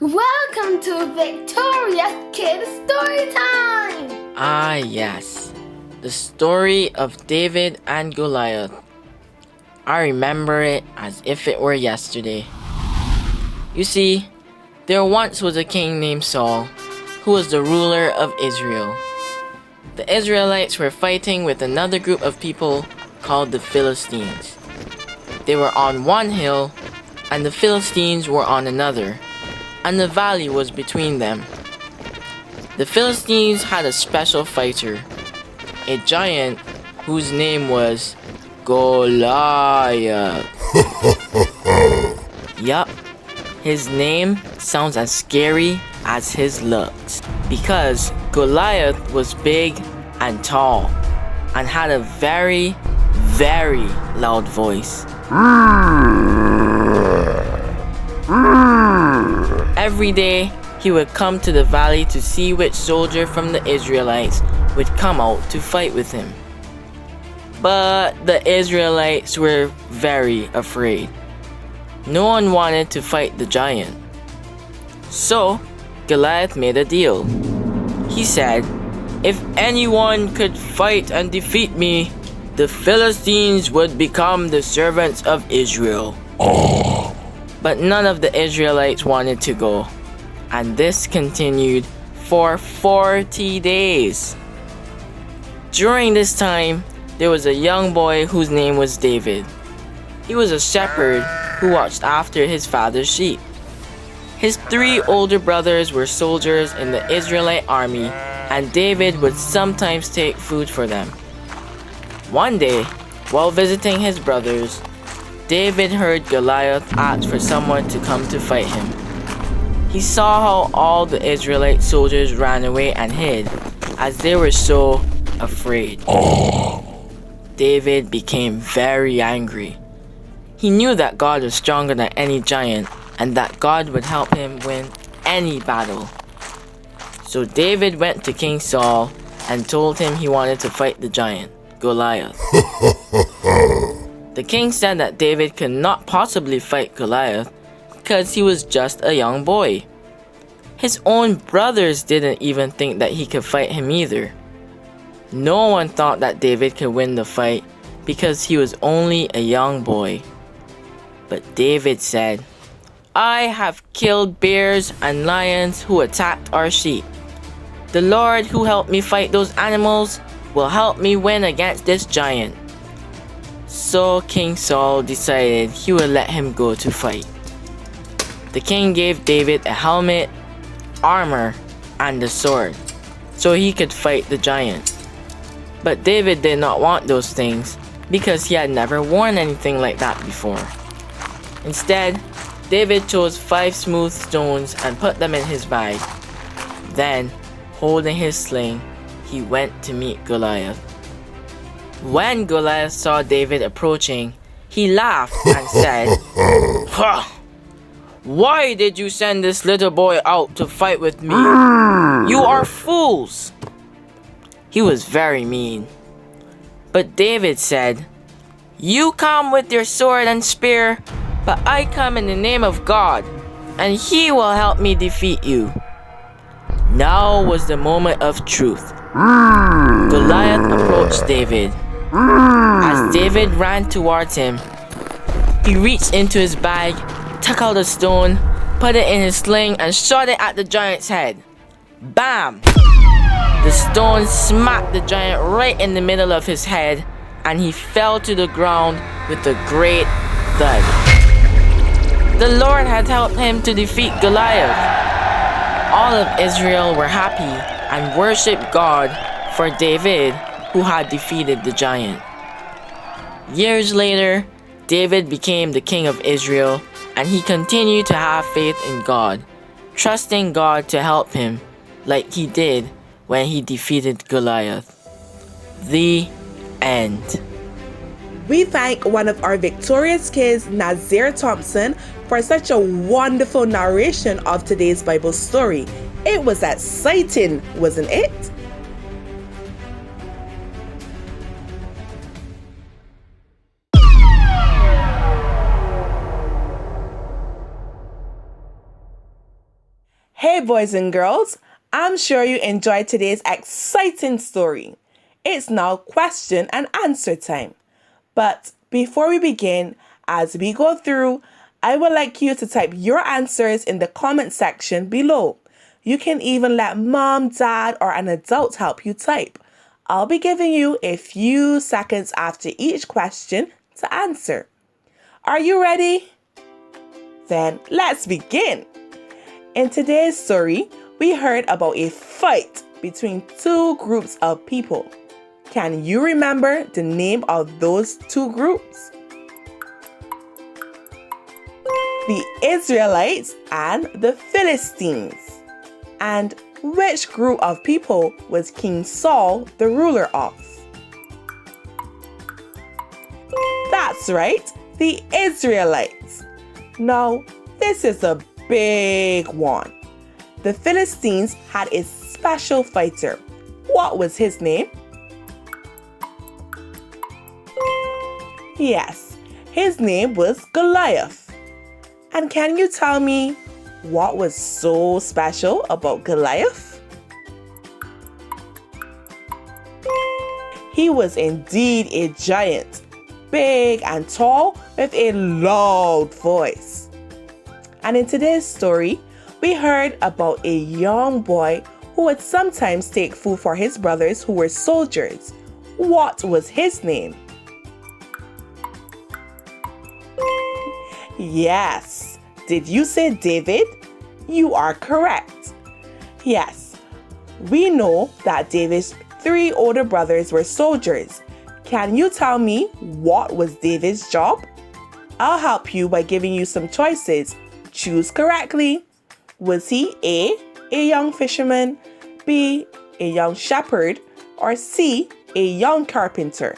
Welcome to Victoria's Kids Storytime! Ah, yes. The story of David and Goliath. I remember it as if it were yesterday. You see, there once was a king named Saul, who was the ruler of Israel. The Israelites were fighting with another group of people called the Philistines. They were on one hill, and the Philistines were on another, and the valley was between them. The Philistines had a special fighter, a giant whose name was Goliath. Yup, his name sounds as scary as his looks, because Goliath was big and tall and had a very, very loud voice. Every day, he would come to the valley to see which soldier from the Israelites would come out to fight with him. But the Israelites were very afraid. No one wanted to fight the giant. So, Goliath made a deal. He said, "If anyone could fight and defeat me, the Philistines would become the servants of Israel." But none of the Israelites wanted to go, and this continued for 40 days. During this time, there was a young boy whose name was David. He was a shepherd who watched after his father's sheep. His 3 older brothers were soldiers in the Israelite army, and David would sometimes take food for them. One day, while visiting his brothers, David heard Goliath ask for someone to come to fight him. He saw how all the Israelite soldiers ran away and hid, as they were so afraid. David became very angry. He knew that God was stronger than any giant, and that God would help him win any battle. So David went to King Saul and told him he wanted to fight the giant, Goliath. The king said that David could not possibly fight Goliath because he was just a young boy. His own brothers didn't even think that he could fight him either. No one thought that David could win the fight because he was only a young boy. But David said, "I have killed bears and lions who attacked our sheep. The Lord who helped me fight those animals will help me win against this giant." So King Saul decided he would let him go to fight. The king gave David a helmet, armor, and a sword, so he could fight the giant. But David did not want those things because he had never worn anything like that before. Instead, David chose 5 smooth stones and put them in his bag. Then, holding his sling, he went to meet Goliath. When Goliath saw David approaching, he laughed and said, "Ha! Why did you send this little boy out to fight with me? You are fools!" He was very mean. But David said, "You come with your sword and spear, but I come in the name of God, and He will help me defeat you." Now was the moment of truth. Goliath approached David. As David ran towards him, he reached into his bag, took out a stone, put it in his sling, and shot it at the giant's head. Bam! The stone smacked the giant right in the middle of his head, and he fell to the ground with a great thud. The Lord had helped him to defeat Goliath. All of Israel were happy and worshipped God for David, who had defeated the giant. Years later, David became the king of Israel, and he continued to have faith in God, trusting God to help him like he did when he defeated Goliath. The end. We thank one of our Victorious Kids, Nazir Thompson, for such a wonderful narration of today's Bible story. It was exciting, wasn't it? Hey boys and girls, I'm sure you enjoyed today's exciting story. It's now question and answer time. But before we begin, as we go through, I would like you to type your answers in the comment section below. You can even let mom, dad, or an adult help you type. I'll be giving you a few seconds after each question to answer. Are you ready? Then let's begin. In today's story, we heard about a fight between two groups of people. Can you remember the name of those two groups? The Israelites and the Philistines. And which group of people was King Saul the ruler of? That's right, the Israelites. Now, this is a big one. The Philistines had a special fighter. What was his name? Yes, his name was Goliath. And can you tell me what was so special about Goliath? He was indeed a giant, big and tall with a loud voice. And in today's story, we heard about a young boy who would sometimes take food for his brothers who were soldiers. What was his name? Yes. Did you say David? You are correct. Yes. We know that David's 3 older brothers were soldiers. Can you tell me what was David's job? I'll help you by giving you some choices. Choose correctly. Was he A young fisherman, B, a young shepherd, or C, a young carpenter?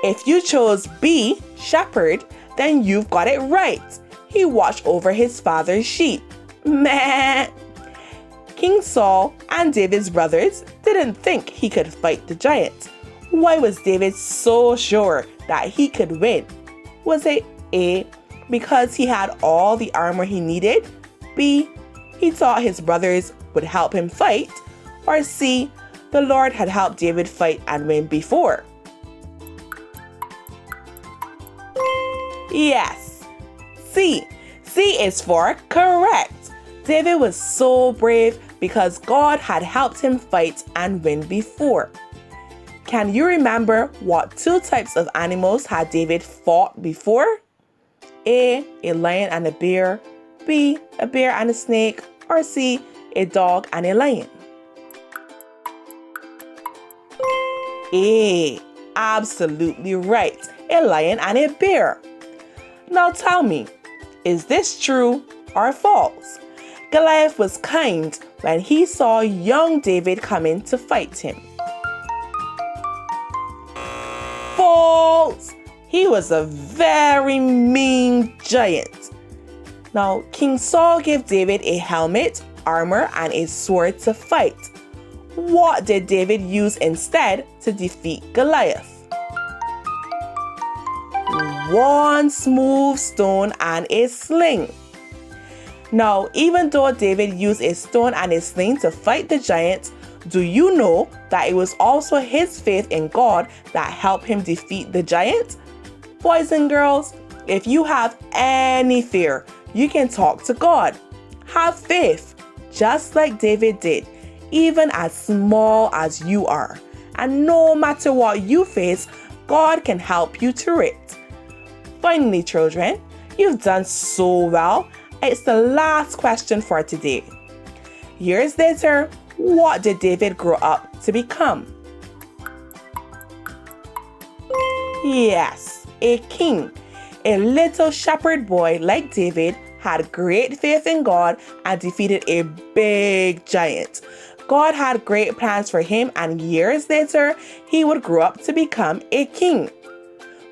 If you chose B, shepherd, then you've got it right. He watched over his father's sheep. Meh. King Saul and David's brothers didn't think he could fight the giant. Why was David so sure that he could win? Was it A, because he had all the armor he needed? B, he thought his brothers would help him fight? Or C, the Lord had helped David fight and win before? Yes, C. C is for correct. David was so brave because God had helped him fight and win before. Can you remember what 2 types of animals had David fought before? A lion and a bear, B, a bear and a snake, or C, a dog and a lion? A, absolutely right, a lion and a bear. Now tell me, is this true or false? Goliath was kind when he saw young David coming to fight him. False! He was a very mean giant. Now, King Saul gave David a helmet, armor, and a sword to fight. What did David use instead to defeat Goliath? 1 smooth stone and a sling. Now, even though David used a stone and a sling to fight the giant, do you know that it was also his faith in God that helped him defeat the giant? Boys and girls, if you have any fear, you can talk to God. Have faith, just like David did, even as small as you are. And no matter what you face, God can help you through it. Finally, children, you've done so well. It's the last question for today. Years later, what did David grow up to become? Yes, a king. A little shepherd boy like David had great faith in God and defeated a big giant. God had great plans for him, and years later, he would grow up to become a king.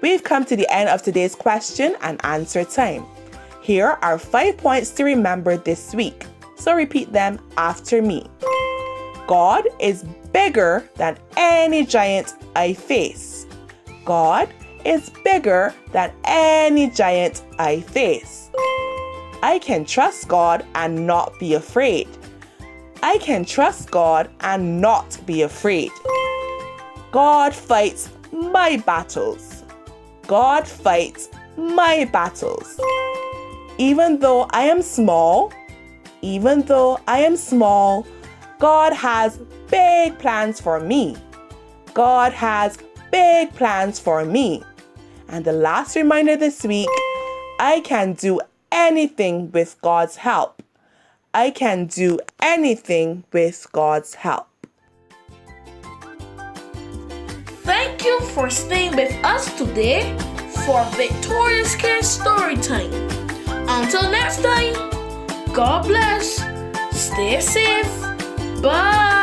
We've come to the end of today's question and answer time. Here are 5 points to remember this week, so repeat them after me. God is bigger than any giant I face. God is bigger than any giant I face. I can trust God and not be afraid. I can trust God and not be afraid. God fights my battles. God fights my battles. Even though I am small, God has big plans for me. God has big plans for me. And the last reminder this week, I can do anything with God's help. I can do anything with God's help. Thank you for staying with us today for Victoria's Kids Storytime. Until next time, God bless, stay safe, bye.